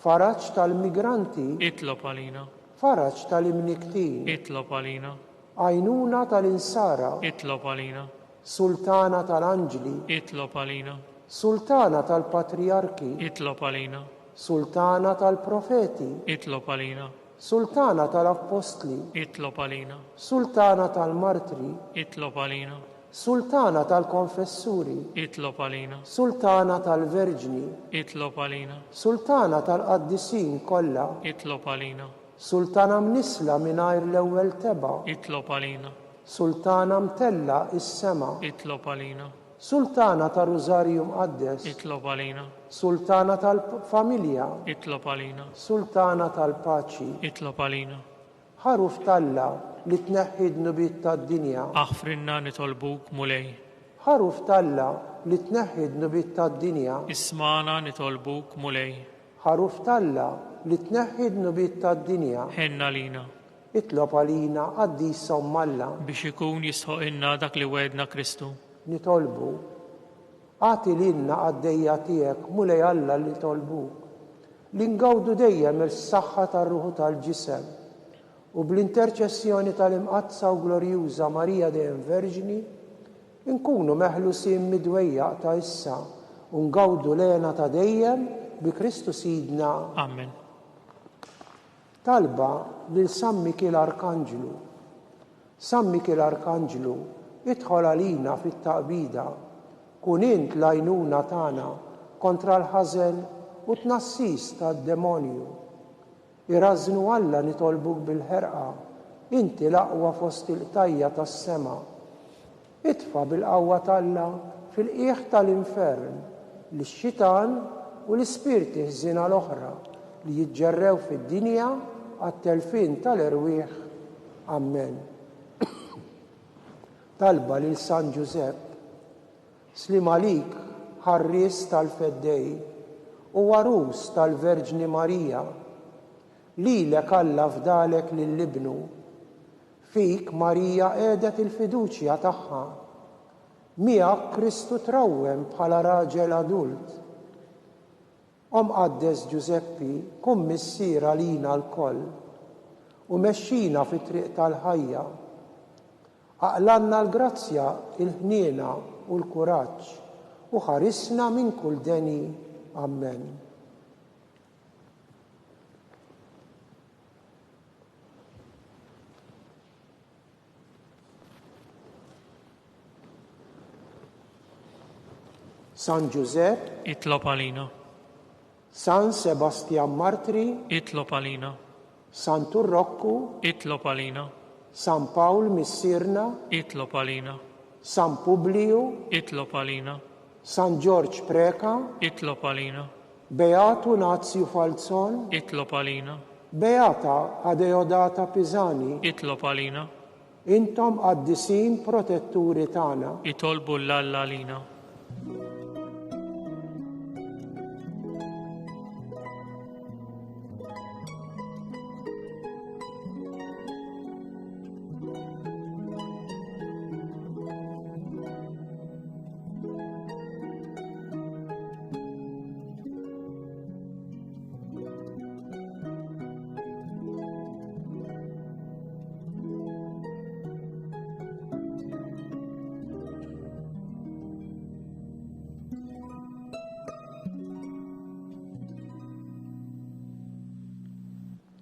faraġġ tal-migranti, itlob għalina, faraġġ tal-imniktin, itlob għalina, għajnuna tal-insara, itlob għalina, sultana tal-anġli, itlob għalina, sultana tal-patriarki, itlob għalina, sultana tal-profeti, itlob għalina, sultana tal-apostli, itlob għalina, sultana tal-martri, itlob għalina, sultana tal-konfessuri, itlob għalina, sultana tal-verġni, itlob għalina, sultana tal-qaddisin kollha, itlob għalina, sultana mnisla mingħajr l-ewwel teba, itlob għalina, sultana mtella is-sema, itlob għalina, sultana tar-Rużarju Mqaddes, itlob għalina, sultana tal-familja, itlob għalina, sultana tal-paċi, itlob għalina, ħaruf talla li tneħħi d-nubiet tad-dinja, aħfrinna nitolbuk mulej, ħaruf talla li tneħħi d-nubiet tad-dinja, ismana nitolbuk mulej, ħaruf talla li tneħħi d-nubiet tad-dinja, ħenna lina, itlob għalina qaddisa Omm Alla, biex ikun jisħoq inna dak li wedna Kristu, nitolbu għati lilna għaddejja tiegħek mulej Alla li tolbuk, li ngawdu dejjem is-saħħa tar-ruħu tal-ġisem u bl-interċessjoni tal-imqazza u glorjuża Marija dejjem Verġni nkunu meħlusin midwejjaq ta' issa u ngawdu lena ta' dejjem bi Kristu Sidna. Amen. Talba lil San Mikil Arkanġlu. San Mikil Arkanġlu, idħol għalina fit-taqbida, kun int l-għajnuna tagħna kontra l-ħażen u tnassis tad-demonju. Irażnu Alla nitolbuk bil-ħerqa, inti l-aqwa fost il-qtajja tas-sema. Itfa' bil-qawwa t'Alla fil-qiegħ tal-infern lix-xitan u l-ispirti ħżina l-oħra li jiġġerrew fid-dinja għat-telfin tal-irwieħ. Amen. Talba lil San Giuseppe, slim għalik ħarries tal-feddej u warus tal-Verġni Marija, lilek Alla fdalek lill-ibnu, fik Marija qiegħdet il-fiduċja tagħha, miegħek Kristu trawwem bħala raġel adult. Qaddes Giuseppi, kun missier għalina l-koll u mexxina fit-triq tal-ħajja. Aqlanna l-grazzja, il-ħniena u l-kuraġġ u ħarisna minn kull deni. Amen. San Giuseppe, itlob għalina. San Sebastian Martri, Itlob għalina. San Turrokku, Itlob għalina. San Pawl Missirna, Itlob għalina. San Publiu, Itlob għalina. San George Preka, Itlob għalina. Beatu Nazio Falzon, Itlob għalina. Beata Adeodata Pisani, Itlob għalina. intom qaddisin protetturi tagħna. Itolbu l-Alla għalina.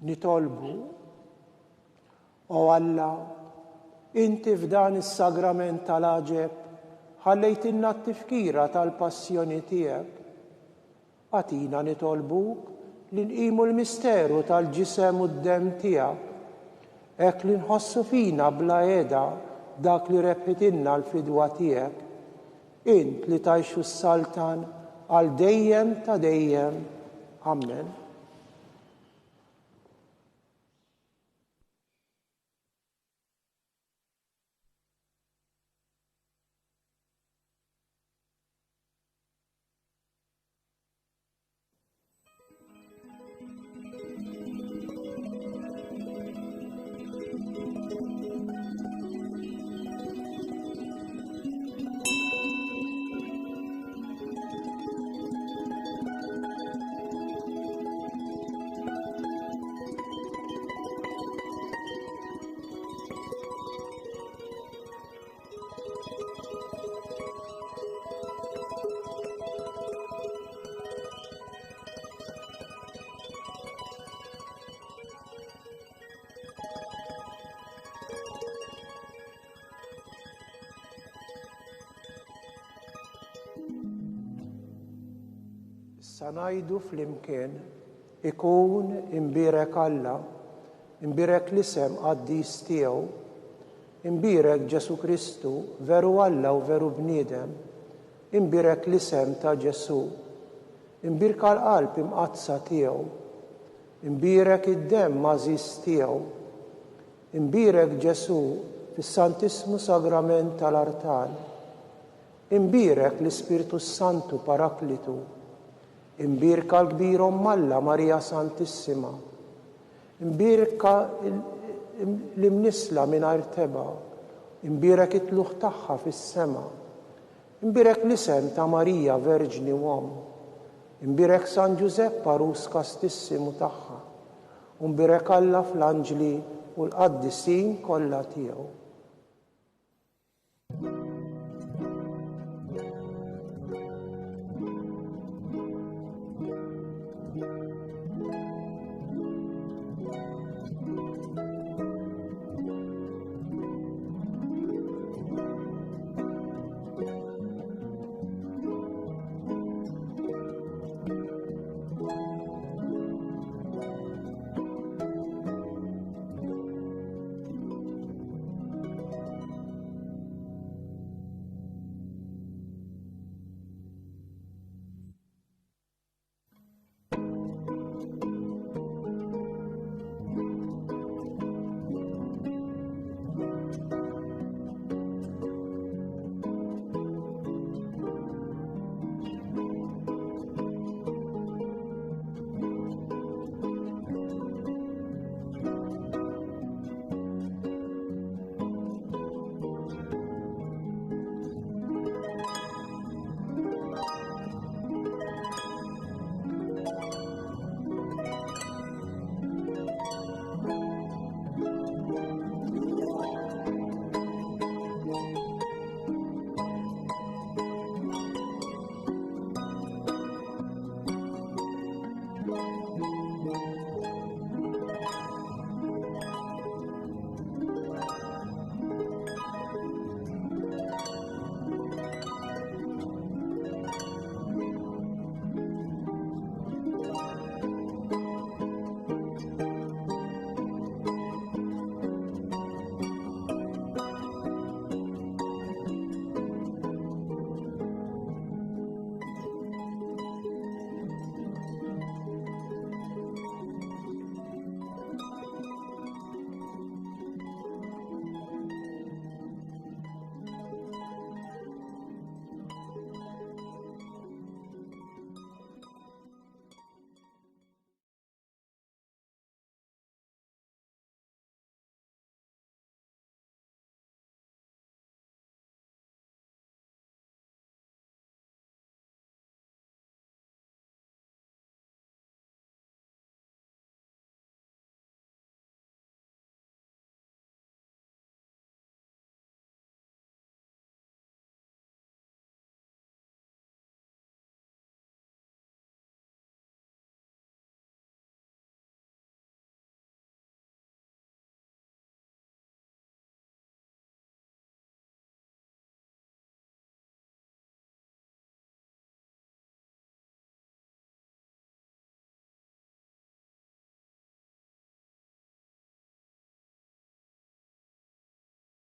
Nitolbu, o Alla, inti f'dan is-sagrament tal-aġeb ħallejtinna t-tifkira tal-passjoni tiegħek. Għatina nitolbuk li nqimu l-misteru tal-ġisem u d-dem tiegħek, hekk li nħossu fina bla qiegħda dak li rebħitilna l-fidwa tiegħek, int li tgħixu s-saltan għal dejjem ta' dejjem. Amen. Sanajdu flimkien ikun imbirek Alla, imbirek l-isem qaddis tiegħu, imbirek Ġesu Kristu veru Alla u veru bniedem, imbirek l-isem ta' Ġesu, imbirka l-qalb imqazza tiegħu, imbirek id-dem mażis tiegħu, imbirek Ġesu fis-Santissimu Sagrament tal-Artal, imbirek l-Ispiritu Santu Paraklitu, imbirka l-kbir Alla Marija Santissima, imbirka l-imnisla mingħajr teba, imbirek it-tluħ tagħha fis-sema, imbirek l-isem ta' Marija Verġni Uom, imbirek San Giuseppe Arus Kastissimu tagħha, imbirek Alla fl-anġli u l-qaddisin kollha tiegħu.